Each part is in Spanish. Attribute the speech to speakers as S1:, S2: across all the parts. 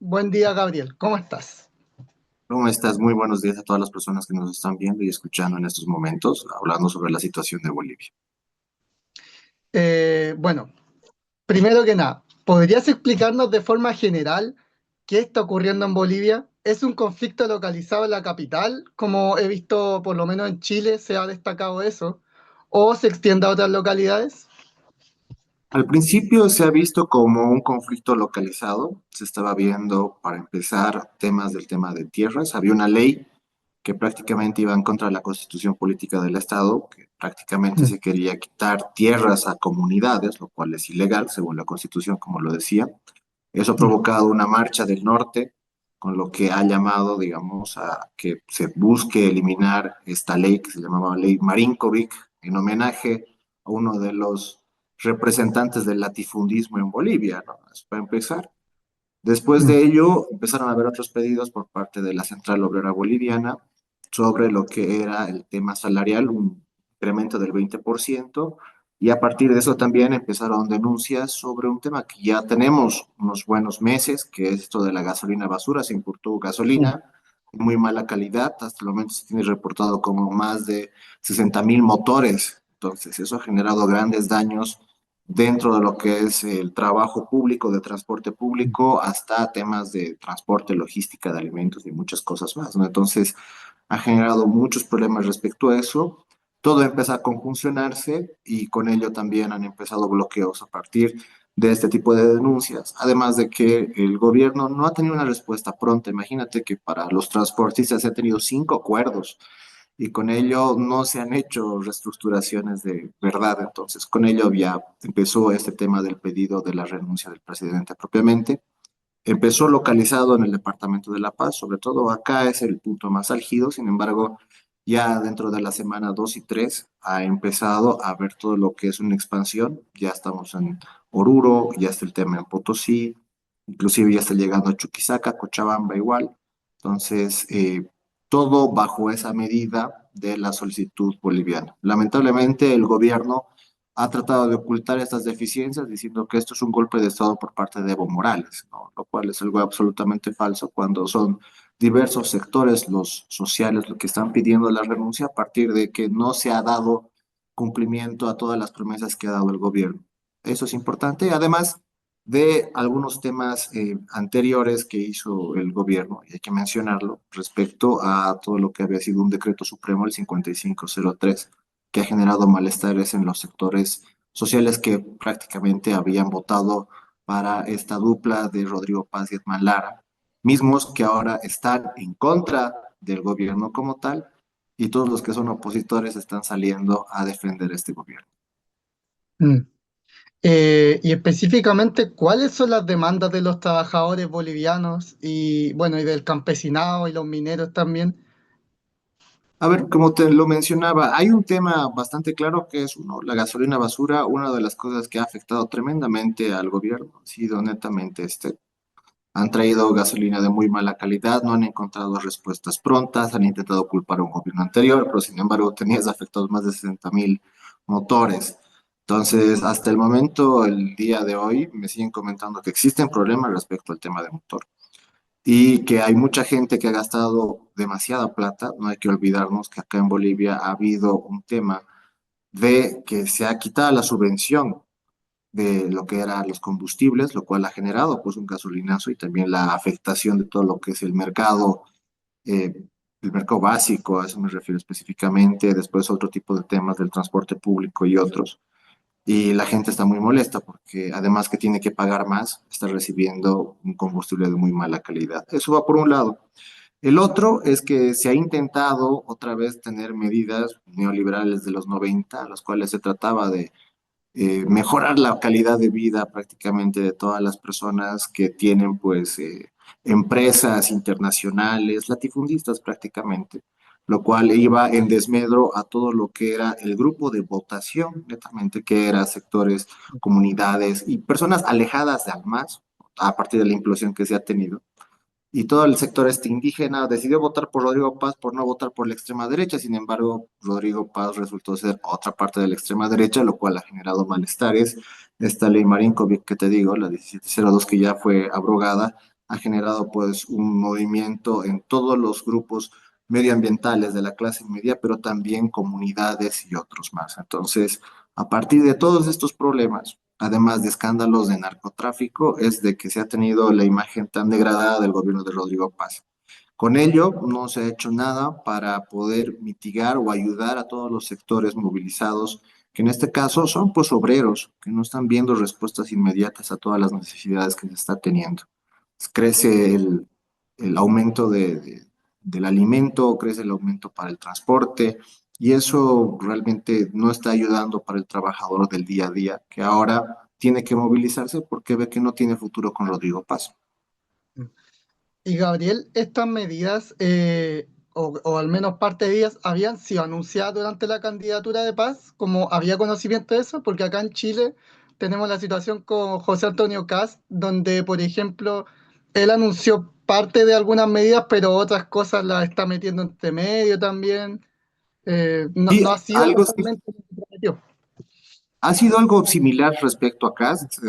S1: Buen día, Gabriel. ¿Cómo estás?
S2: ¿Cómo estás? Muy buenos días a todas las personas que nos están viendo y escuchando en estos momentos, hablando sobre la situación de Bolivia.
S1: Bueno, primero que nada, ¿podrías explicarnos de forma general qué está ocurriendo en Bolivia? ¿Es un conflicto localizado en la capital, como he visto por lo menos en Chile se ha destacado eso, o se extiende a otras localidades?
S2: Al principio se ha visto como un conflicto localizado, se estaba viendo, para empezar, temas del tema de tierras. Había una ley que prácticamente iba en contra de la constitución política del Estado, que prácticamente
S1: Mm,
S2: se quería quitar tierras a comunidades, lo cual es ilegal según la constitución, como lo decía. Eso ha
S1: mm,
S2: provocado una marcha del norte, con lo que ha llamado, digamos, a que se busque eliminar esta ley que se llamaba Ley Marinkovic, en homenaje a uno de los representantes del latifundismo en Bolivia, ¿no? Eso para empezar. Después
S1: mm,
S2: de ello, empezaron a haber otros pedidos por parte de la Central Obrera Boliviana sobre lo que era el tema salarial, un incremento del 20%, y a partir de eso también empezaron denuncias sobre un tema que ya tenemos unos buenos meses, que es esto de la gasolina basura. Se importó
S1: mm,
S2: gasolina de muy mala calidad, hasta el momento se tiene reportado como más de 60.000 motores. Entonces, eso ha generado grandes daños dentro de lo que es el trabajo público, de transporte
S1: mm,
S2: público, hasta temas de transporte, logística de alimentos y muchas cosas más, ¿no? Entonces, ha generado muchos problemas respecto a eso. Todo empieza a conjuncionarse y con ello también han empezado bloqueos a partir de este tipo de denuncias. Además de que el gobierno no ha tenido una respuesta pronta. Imagínate que para los transportistas se han tenido 5 acuerdos y con ello no se han hecho reestructuraciones de verdad. Entonces, con ello ya empezó este tema del pedido de la renuncia del presidente propiamente. Empezó localizado en el departamento de La Paz, sobre todo acá es el punto más álgido. Sin embargo, ya dentro de la semana 2 y 3 ha empezado a ver todo lo que es una expansión. Ya estamos en Oruro, ya está el tema en Potosí, inclusive ya está llegando a Chuquisaca, Cochabamba igual. Entonces, todo bajo esa medida de la solicitud boliviana. Lamentablemente, el gobierno ha tratado de ocultar estas deficiencias diciendo que esto es un golpe de Estado por parte de Evo Morales, ¿no? Lo cual es algo absolutamente falso cuando son diversos sectores, los sociales, los que están pidiendo la renuncia a partir de que no se ha dado cumplimiento a todas las promesas que ha dado el gobierno. Eso es importante, además de algunos temas anteriores que hizo el gobierno, y hay que mencionarlo, respecto a todo lo que había sido un decreto supremo, el 5503, que ha generado malestares en los sectores sociales que prácticamente habían votado para esta dupla de Rodrigo Paz y Edman Lara, mismos que ahora están en contra del gobierno como tal, y todos los que son opositores están saliendo a defender este gobierno.
S1: mm. Y específicamente, ¿cuáles son las demandas de los trabajadores bolivianos y, bueno, y del campesinado y los mineros también?
S2: A ver, como te lo mencionaba, hay un tema bastante claro que es uno, la gasolina basura. Una de las cosas que ha afectado tremendamente al gobierno ha sido netamente han traído gasolina de muy mala calidad, no han encontrado respuestas prontas, han intentado culpar a un gobierno anterior, pero sin embargo tenías afectados más de 60.000 motores. Entonces, hasta el momento, el día de hoy, me siguen comentando que existen problemas respecto al tema de motor y que hay mucha gente que ha gastado demasiada plata. No hay que olvidarnos que acá en Bolivia ha habido un tema de que se ha quitado la subvención de lo que eran los combustibles, lo cual ha generado pues un gasolinazo y también la afectación de todo lo que es eh, el mercado básico, a eso me refiero específicamente, después otro tipo de temas del transporte público y otros. Y la gente está muy molesta porque además que tiene que pagar más, está recibiendo un combustible de muy mala calidad. Eso va por un lado. El otro es que se ha intentado otra vez tener medidas neoliberales de los 90, las cuales se trataba de mejorar la calidad de vida prácticamente de todas las personas que tienen pues empresas internacionales, latifundistas prácticamente, lo cual iba en desmedro a todo lo que era el grupo de votación, netamente, que era sectores, comunidades y personas alejadas de Almaz a partir de la implosión que se ha tenido y todo el sector este indígena decidió votar por Rodrigo Paz por no votar por la extrema derecha. Sin embargo, Rodrigo Paz resultó ser otra parte de la extrema derecha, lo cual ha generado malestares. Esta ley Marinkovic que te digo, la 1702 que ya fue abrogada, ha generado pues un movimiento en todos los grupos medioambientales de la clase media, pero también comunidades y otros más. Entonces, a partir de todos estos problemas, además de escándalos de narcotráfico, es de que se ha tenido la imagen tan degradada del gobierno de Rodrigo Paz. Con ello, no se ha hecho nada para poder mitigar o ayudar a todos los sectores movilizados, que en este caso son pues obreros, que no están viendo respuestas inmediatas a todas las necesidades que se está teniendo. Crece el aumento del alimento, crece el aumento para el transporte, y eso realmente no está ayudando para el trabajador del día a día, que ahora tiene que movilizarse porque ve que no tiene futuro con Rodrigo Paz.
S1: Y Gabriel, estas medidas, o al menos parte de ellas, habían sido anunciadas durante la candidatura de Paz, como había conocimiento de eso, porque acá en Chile tenemos la situación con José Antonio Kast, donde, por ejemplo, él anunció parte de algunas medidas, pero otras cosas las está metiendo entre medio también. No,
S2: Sí,
S1: no ha sido
S2: algo,
S1: totalmente lo que prometió.
S2: ha sido algo similar respecto a Kast.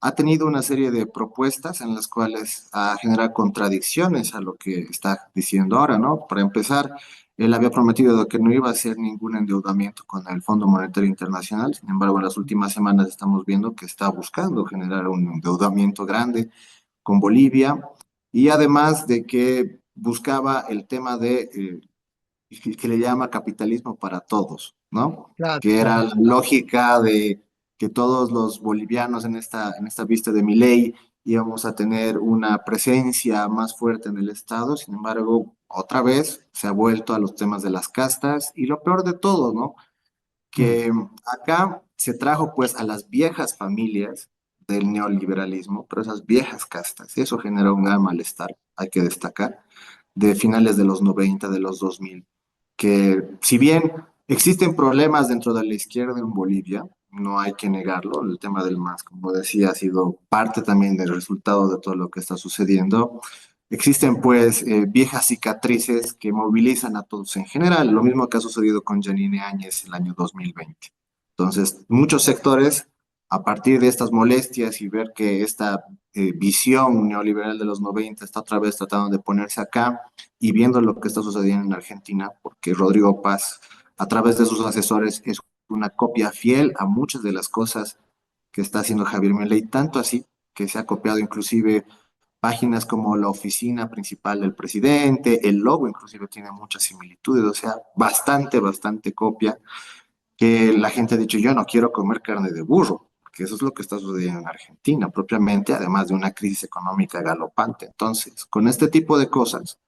S2: Ha tenido una serie de propuestas en las cuales ha generado contradicciones a lo que está diciendo ahora, ¿no? Para empezar, él había prometido que no iba a hacer ningún endeudamiento con el Fondo Monetario Internacional. Sin embargo, en las últimas semanas estamos viendo que está buscando generar un endeudamiento grande con Bolivia, y además de que buscaba el tema de que le llama capitalismo para todos, ¿no?
S1: Claro,
S2: Que era
S1: claro.
S2: la lógica de que todos los bolivianos en esta vista de Milei íbamos a tener una presencia más fuerte en el Estado. Sin embargo, otra vez se ha vuelto a los temas de las castas, y lo peor de todo, ¿no?
S1: Mm,
S2: Que acá se trajo pues a las viejas familias del neoliberalismo, pero esas viejas castas, y eso generó un gran malestar, hay que destacar, de finales de los 90, de los 2000, que si bien existen problemas dentro de la izquierda en Bolivia, no hay que negarlo, el tema del MAS, como decía, ha sido parte también del resultado de todo lo que está sucediendo. Existen pues viejas cicatrices que movilizan a todos en general, lo mismo que ha sucedido con Janine Áñez el año 2020. Entonces, muchos sectores, a partir de estas molestias y ver que esta visión neoliberal de los 90 está otra vez tratando de ponerse acá, y viendo lo que está sucediendo en Argentina, porque Rodrigo Paz, a través de sus asesores, es una copia fiel a muchas de las cosas que está haciendo Javier Milei, tanto así que se ha copiado inclusive páginas como la oficina principal del presidente, el logo inclusive tiene muchas similitudes, o sea, bastante copia, que la gente ha dicho, yo no quiero comer carne de burro, que eso es lo que está sucediendo en Argentina propiamente, además de una crisis económica galopante. Entonces, con este tipo de cosas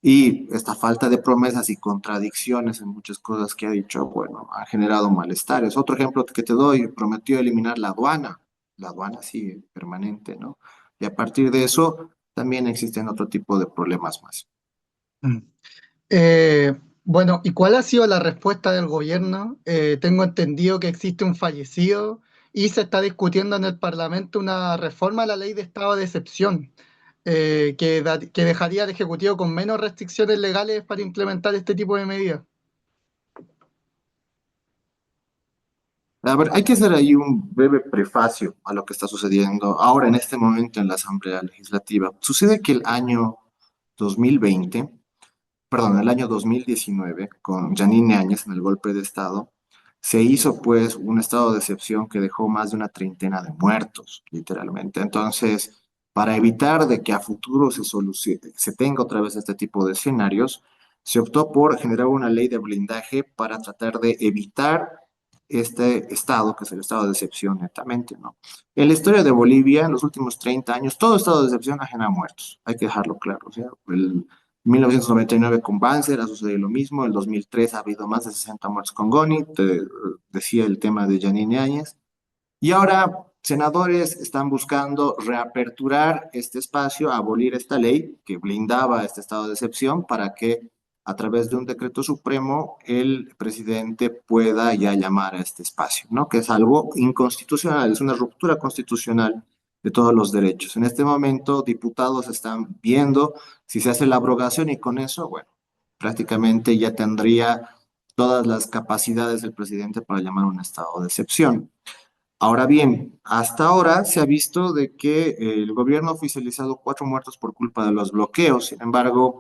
S2: y esta falta de promesas y contradicciones en muchas cosas que ha dicho, bueno, ha generado malestares. Otro ejemplo que te doy, prometió eliminar la aduana sigue permanente, ¿no? Y a partir de eso también existen otro tipo de problemas más.
S1: mm. Bueno, ¿y cuál ha sido la respuesta del gobierno? Tengo entendido que existe un fallecido y se está discutiendo en el Parlamento una reforma a la ley de estado de excepción, que dejaría al Ejecutivo con menos restricciones legales para implementar este tipo de medidas.
S2: A ver, hay que hacer ahí un breve prefacio a lo que está sucediendo ahora en este momento en la Asamblea Legislativa. Sucede que el año 2020, perdón, el año 2019, con Janine Áñez en el golpe de Estado, se hizo pues un estado de excepción que dejó más de una treintena de muertos, literalmente. Entonces, para evitar de que a futuro se tenga otra vez este tipo de escenarios, se optó por generar una ley de blindaje para tratar de evitar este estado, que es el estado de excepción netamente, ¿no? En la historia de Bolivia, en los últimos 30 años, todo estado de excepción ha generado muertos, hay que dejarlo claro. O sea, 1999 con Banzer ha sucedido lo mismo, en 2003 ha habido más de 60 muertos con Goni, te decía el tema de Janine Áñez, y ahora senadores están buscando reaperturar este espacio, abolir esta ley que blindaba este estado de excepción para que a través de un decreto supremo el presidente pueda ya llamar a este espacio, ¿no? Que es algo inconstitucional, es una ruptura constitucional de todos los derechos. En este momento, diputados están viendo si se hace la abrogación, y con eso, bueno, prácticamente ya tendría todas las capacidades del presidente para llamar un estado de excepción. Ahora bien, hasta ahora se ha visto de que el gobierno ha oficializado 4 muertos por culpa de los bloqueos. Sin embargo,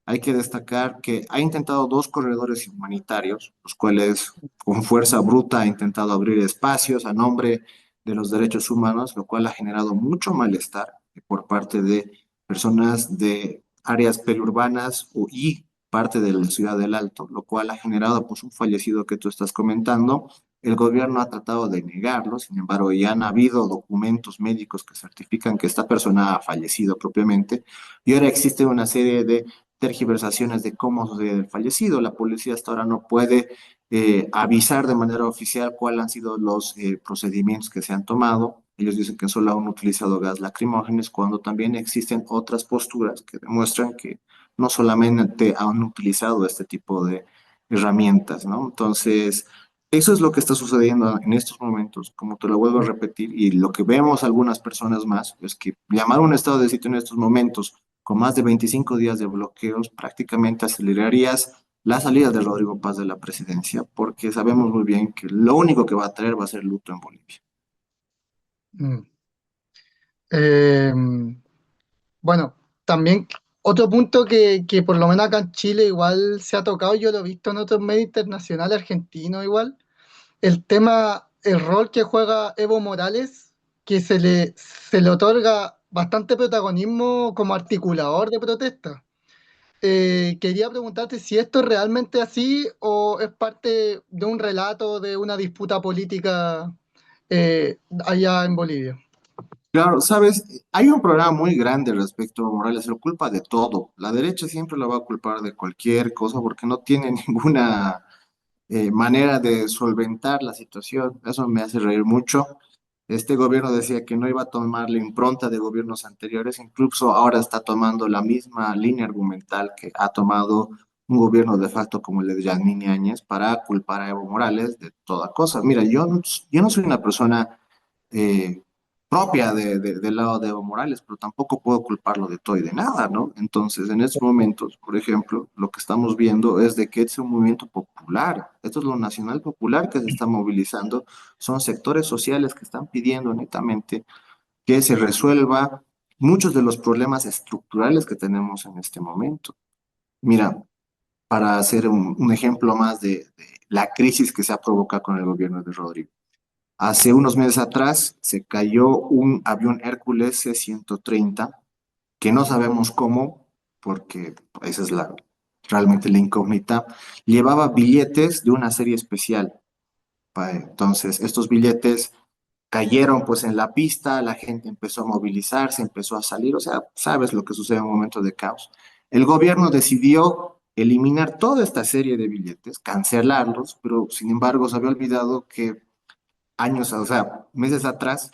S2: hay que destacar que ha intentado 2 corredores humanitarios, los cuales con fuerza bruta ha intentado abrir espacios a nombre de los derechos humanos, lo cual ha generado mucho malestar por parte de personas de áreas periurbanas y parte de la ciudad del Alto, lo cual ha generado pues un fallecido que tú estás comentando. El gobierno ha tratado de negarlo, sin embargo, ya han habido documentos médicos que certifican que esta persona ha fallecido propiamente, y ahora existe una serie de tergiversaciones de cómo sucedió el fallecido. La policía hasta ahora no puede avisar de manera oficial cuáles han sido los procedimientos que se han tomado. Ellos dicen que solo han utilizado gas lacrimógenos, cuando también existen otras posturas que demuestran que no solamente han utilizado este tipo de herramientas, ¿no? Entonces, eso es lo que está sucediendo en estos momentos, como te lo vuelvo a repetir, y lo que vemos algunas personas más es que llamar a un estado de sitio en estos momentos con más de 25 días de bloqueos prácticamente acelerarías la salida de Rodrigo Paz de la presidencia, porque sabemos muy bien que lo único que va a traer va a ser luto en Bolivia.
S1: Mm. Eh, bueno, también otro punto que por lo menos acá en Chile igual se ha tocado, yo lo he visto en otros medios internacionales argentinos igual, el tema, el rol que juega Evo Morales, que se le otorga bastante protagonismo como articulador de protesta. Quería preguntarte si esto es realmente así o es parte de un relato de una disputa política allá en Bolivia.
S2: Claro, sabes, hay un programa muy grande respecto a Morales, lo culpa de todo. La derecha siempre lo va a culpar de cualquier cosa porque no tiene ninguna manera de solventar la situación. Eso me hace reír mucho. Este gobierno decía que no iba a tomar la impronta de gobiernos anteriores, incluso ahora está tomando la misma línea argumental que ha tomado un gobierno de facto como el de Yanine Áñez para culpar a Evo Morales de toda cosa. Mira, yo no soy una persona eh, propia del lado de Evo Morales, pero tampoco puedo culparlo de todo y de nada, ¿no? Entonces, en estos momentos, por ejemplo, lo que estamos viendo es de que es un movimiento popular, esto es lo nacional popular que se está movilizando, son sectores sociales que están pidiendo netamente que se resuelva muchos de los problemas estructurales que tenemos en este momento. Mira, para hacer un ejemplo más de la crisis que se ha provocado con el gobierno de Rodrigo. Hace unos meses atrás se cayó un avión Hércules C-130 que no sabemos cómo, porque esa es realmente la incógnita. Llevaba billetes de una serie especial. Entonces, estos billetes cayeron pues en la pista, la gente empezó a movilizarse, empezó a salir, o sea, sabes lo que sucede en un momento de caos. El gobierno decidió eliminar toda esta serie de billetes, cancelarlos, pero sin embargo se había olvidado que años, o sea, meses atrás,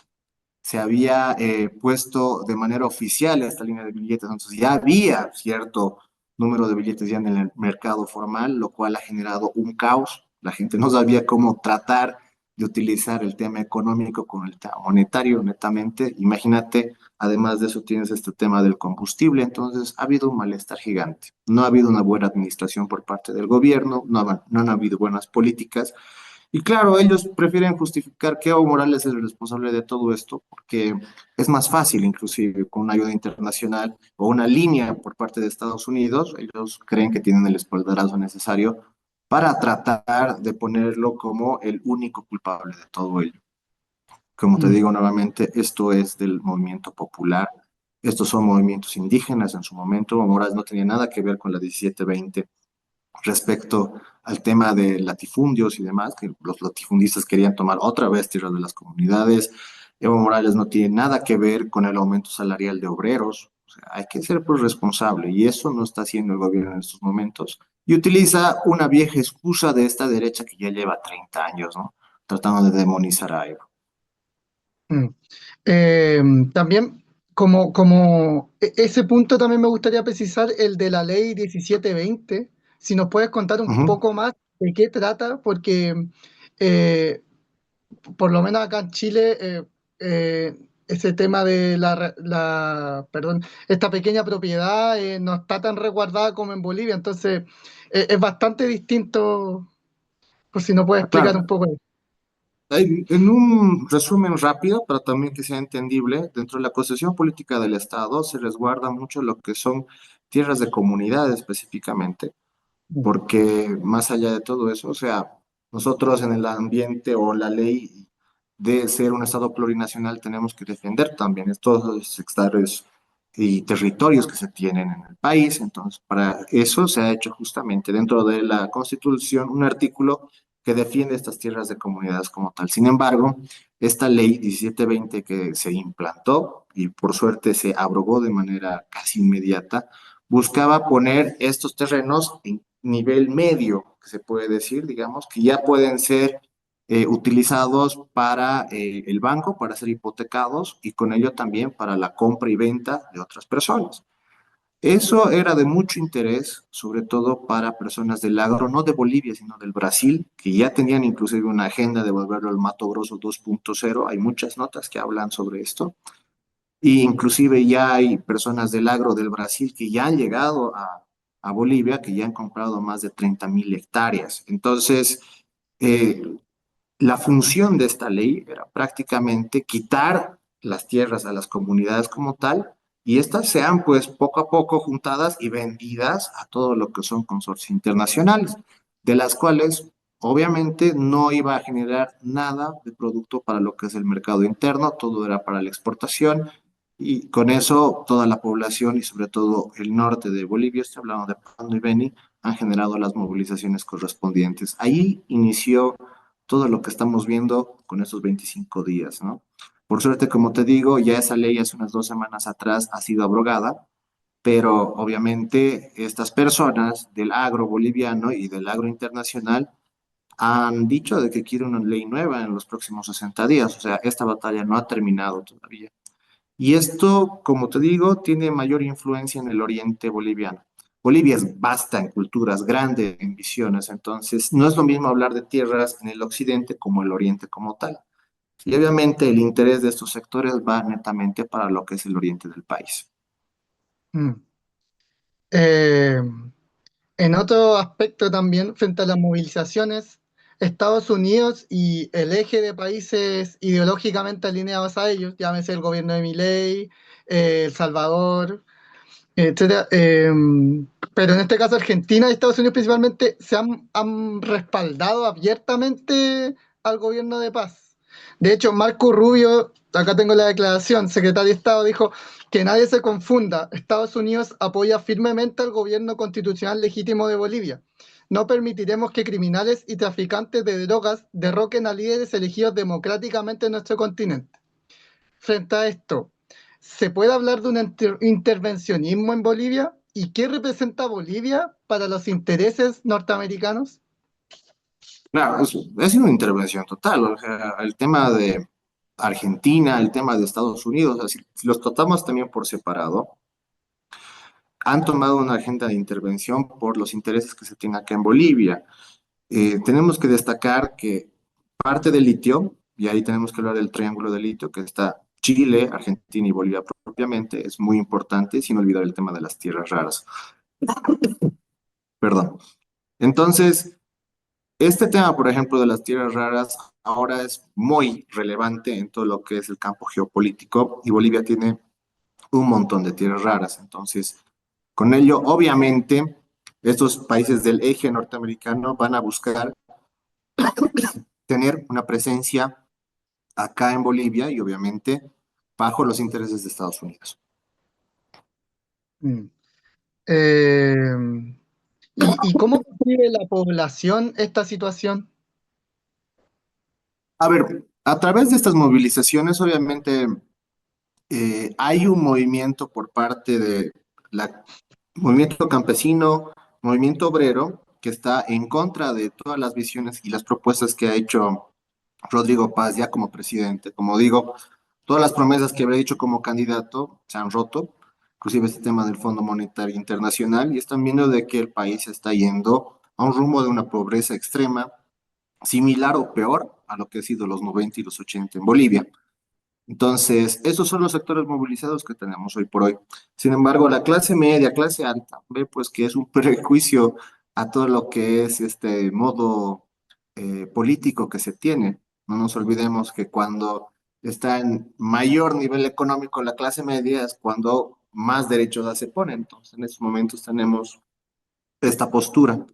S2: se había puesto de manera oficial esta línea de billetes, entonces ya había cierto número de billetes ya en el mercado formal, lo cual ha generado un caos. La gente no sabía cómo tratar de utilizar el tema económico con el tema monetario, netamente. Imagínate, además de eso tienes este tema del combustible, entonces ha habido un malestar gigante. No ha habido una buena administración por parte del gobierno, no han habido buenas políticas, y claro, ellos prefieren justificar que Evo Morales es el responsable de todo esto porque es más fácil, inclusive con una ayuda internacional o una línea por parte de Estados Unidos, ellos creen que tienen el espaldarazo necesario para tratar de ponerlo como el único culpable de todo ello. Como te
S1: Mm.
S2: digo nuevamente, esto es del movimiento popular, estos son movimientos indígenas en su momento. Evo Morales no tenía nada que ver con la 1720 respecto al tema de latifundios y demás, que los latifundistas querían tomar otra vez tierras de las comunidades. Evo Morales no tiene nada que ver con el aumento salarial de obreros. O sea, hay que ser pues responsable y eso no está haciendo el gobierno en estos momentos. Y utiliza una vieja excusa de esta derecha que ya lleva 30 años, ¿no? Tratando de demonizar a Evo.
S1: Mm. También, ese punto también me gustaría precisar, el de la ley 1720, si nos puedes contar un
S2: Ujú.
S1: poco más de qué trata, porque eh, por lo menos acá en Chile, ese tema de perdón, esta pequeña propiedad no está tan resguardada como en Bolivia, entonces es bastante distinto, por si no puedes
S2: Ah,
S1: explicar
S2: claro,
S1: un poco eso.
S2: En un resumen rápido, pero también que sea entendible, dentro de la constitución política del Estado se resguarda mucho lo que son tierras de comunidad específicamente,
S1: Mm.
S2: porque más allá de todo eso, o sea, nosotros en el ambiente o la ley de ser un Estado plurinacional tenemos que defender también todos los sectores y territorios que se tienen en el país. Entonces, para eso se ha hecho justamente dentro de la Constitución un artículo que defiende estas tierras de comunidades como tal. Sin embargo, esta ley 1720 que se implantó y por suerte se abrogó de manera casi inmediata, buscaba poner estos terrenos en nivel medio, que se puede decir, digamos, que ya pueden ser utilizados para el banco, para ser hipotecados y con ello también para la compra y venta de otras personas. Eso era de mucho interés, sobre todo para personas del agro, no de Bolivia, sino del Brasil, que ya tenían inclusive una agenda de volverlo al Mato Grosso 2.0. Hay muchas notas que hablan sobre esto. Y inclusive ya hay personas del agro del Brasil que ya han llegado a Bolivia, que ya han comprado más de 30.000 hectáreas. Entonces, eh, la función de esta ley era prácticamente quitar las tierras a las comunidades como tal y estas sean pues poco a poco juntadas y vendidas a todo lo que son consorcios internacionales, de las cuales obviamente no iba a generar nada de producto para lo que es el mercado interno, todo era para la exportación y con eso toda la población y sobre todo el norte de Bolivia, estoy hablando de Pando y Beni, han generado las movilizaciones correspondientes. Ahí inició todo lo que estamos viendo con estos 25 días, ¿no? Por suerte, como te digo, ya esa ley hace unas 2 semanas atrás ha sido abrogada, pero obviamente estas personas del agro boliviano y del agro internacional han dicho de que quieren una ley nueva en los próximos 60 días, o sea, esta batalla no ha terminado todavía. Y esto, como te digo, tiene mayor influencia en el oriente boliviano. Bolivia es vasta en culturas, grande en visiones, entonces no es lo mismo hablar de tierras en el occidente como el oriente como tal. Y obviamente el interés de estos sectores va netamente para lo que es el oriente del país.
S1: Mm. Eh, en otro aspecto también, frente a las movilizaciones, Estados Unidos y el eje de países ideológicamente alineados a ellos, llámese el gobierno de Milei, El Salvador, etcétera. Pero en este caso Argentina y Estados Unidos principalmente han respaldado abiertamente al gobierno de paz. De hecho, Marco Rubio, acá tengo la declaración, secretario de Estado, dijo que nadie se confunda, Estados Unidos apoya firmemente al gobierno constitucional legítimo de Bolivia. No permitiremos que criminales y traficantes de drogas derroquen a líderes elegidos democráticamente en nuestro continente. Frente a esto, ¿se puede hablar de un intervencionismo en Bolivia? ¿Y qué representa Bolivia para los intereses norteamericanos?
S2: Claro, es una intervención total. O sea, el tema de Argentina, el tema de Estados Unidos, así, si los tratamos también por separado, han tomado una agenda de intervención por los intereses que se tienen acá en Bolivia. Tenemos que destacar que parte del litio, y ahí tenemos que hablar del triángulo de litio, que está Chile, Argentina y Bolivia propiamente, es muy importante, sin olvidar el tema de las tierras raras. Perdón. Entonces, este tema, por ejemplo, de las tierras raras, ahora es muy relevante en todo lo que es el campo geopolítico y Bolivia tiene un montón de tierras raras. Entonces, con ello, obviamente, estos países del eje norteamericano van a buscar tener una presencia acá en Bolivia y obviamente bajo los intereses de Estados Unidos.
S1: Mm. Eh, ¿Y cómo percibe la población esta situación?
S2: A ver, a través de estas movilizaciones, obviamente, hay un movimiento por parte de la movimiento campesino, movimiento obrero, que está en contra de todas las visiones y las propuestas que ha hecho Rodrigo Paz ya como presidente. Como digo, todas las promesas que había dicho como candidato se han roto, inclusive este tema del Fondo Monetario Internacional, y están viendo de que el país está yendo a un rumbo de una pobreza extrema, similar o peor a lo que ha sido los 90 y los 80 en Bolivia. Entonces, esos son los sectores movilizados que tenemos hoy por hoy. Sin embargo, la clase media, clase alta, ve pues que es un prejuicio a todo lo que es este modo político que se tiene. No nos olvidemos que cuando está en mayor nivel económico la clase media es cuando más derechos se ponen. Entonces, en estos momentos tenemos esta postura.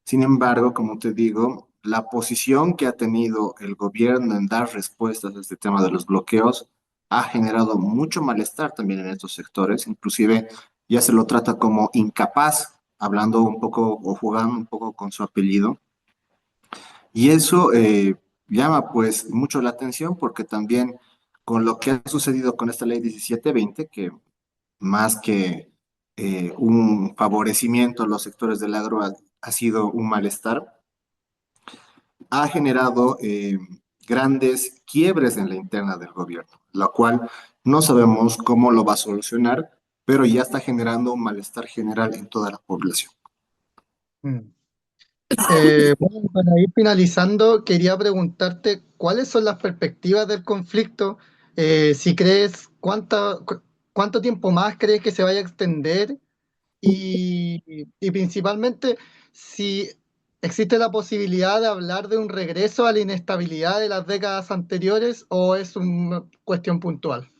S2: Sin embargo, como te digo, la posición que ha tenido el gobierno en dar respuestas a este tema de los bloqueos ha generado mucho malestar también en estos sectores. Inclusive ya se lo trata como incapaz, hablando un poco o jugando un poco con su apellido. Y eso llama pues mucho la atención porque también con lo que ha sucedido con esta ley 1720, que más que un favorecimiento a los sectores del agro ha sido un malestar, ha generado grandes quiebres en la interna del gobierno, la cual no sabemos cómo lo va a solucionar, pero ya está generando un malestar general en toda la población.
S1: Mm. Bueno, para ir finalizando, quería preguntarte cuáles son las perspectivas del conflicto, si crees cuánto tiempo más crees que se vaya a extender y principalmente si existe la posibilidad de hablar de un regreso a la inestabilidad de las décadas anteriores o es una cuestión puntual.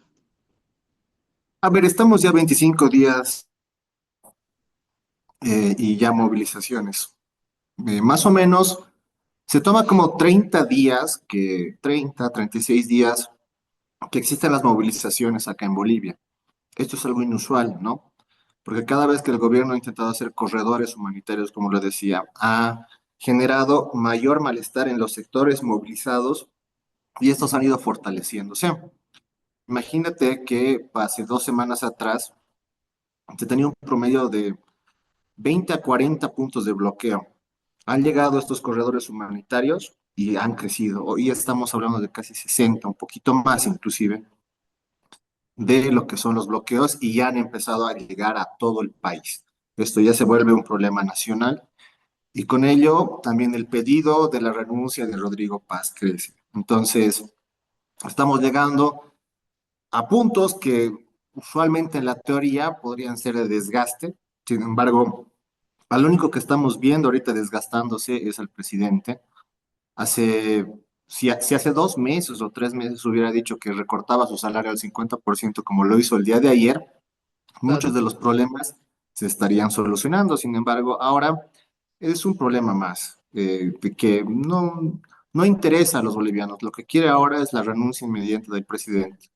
S2: A ver, estamos ya 25 días y ya movilizaciones. Más o menos se toma como 30 días, 36 días que existen las movilizaciones acá en Bolivia. Esto es algo inusual, ¿no? Porque cada vez que el gobierno ha intentado hacer corredores humanitarios, como lo decía, ha generado mayor malestar en los sectores movilizados y estos han ido fortaleciéndose. Imagínate que hace 2 semanas atrás se tenía un promedio de 20 a 40 puntos de bloqueo. Han llegado estos corredores humanitarios y han crecido. Hoy estamos hablando de casi 60, un poquito más inclusive, de lo que son los bloqueos y ya han empezado a llegar a todo el país. Esto ya se vuelve un problema nacional y con ello también el pedido de la renuncia de Rodrigo Paz crece. Entonces, estamos llegando a puntos que usualmente en la teoría podrían ser de desgaste. Sin embargo, al único que estamos viendo ahorita desgastándose es al presidente. Hace, si hace 2 meses o 3 meses hubiera dicho que recortaba su salario al 50% como lo hizo el día de ayer, muchos
S1: Claro.
S2: de los problemas se estarían solucionando. Sin embargo, ahora es un problema más de que no interesa a los bolivianos. Lo que quiere ahora es la renuncia inmediata del presidente.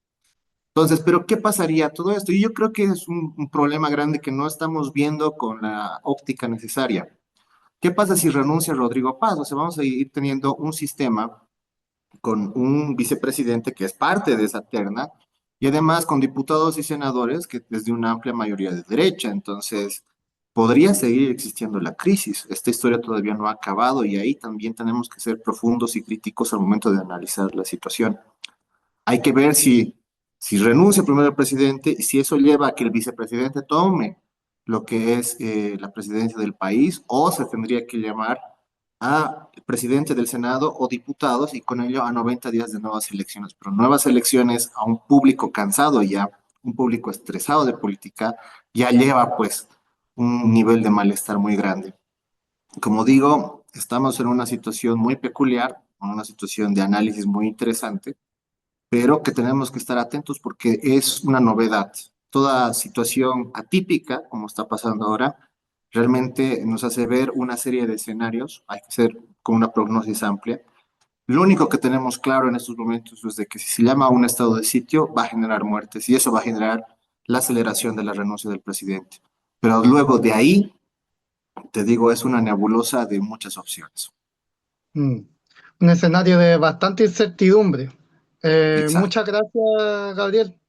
S2: Entonces, ¿pero qué pasaría todo esto? Y yo creo que es un problema grande que no estamos viendo con la óptica necesaria. ¿Qué pasa si renuncia Rodrigo Paz? O sea, vamos a ir teniendo un sistema con un vicepresidente que es parte de esa terna y además con diputados y senadores que es de una amplia mayoría de derecha. Entonces, podría seguir existiendo la crisis. Esta historia todavía no ha acabado y ahí también tenemos que ser profundos y críticos al momento de analizar la situación. Hay que ver si renuncia primero el presidente y si eso lleva a que el vicepresidente tome lo que es la presidencia del país o se tendría que llamar a presidente del Senado o diputados y con ello a 90 días de nuevas elecciones. Pero nuevas elecciones a un público cansado ya, un público estresado de política, ya lleva pues un nivel de malestar muy grande. Como digo, estamos en una situación muy peculiar, en una situación de análisis muy interesante pero que tenemos que estar atentos porque es una novedad. Toda situación atípica, como está pasando ahora, realmente nos hace ver una serie de escenarios, hay que hacer con una prognosis amplia. Lo único que tenemos claro en estos momentos es de que si se llama a un estado de sitio, va a generar muertes y eso va a generar la aceleración de la renuncia del presidente. Pero luego de ahí, te digo, es una nebulosa de muchas opciones.
S1: Mm. Un escenario de bastante incertidumbre.
S2: Exacto.
S1: Muchas gracias, Gabriel.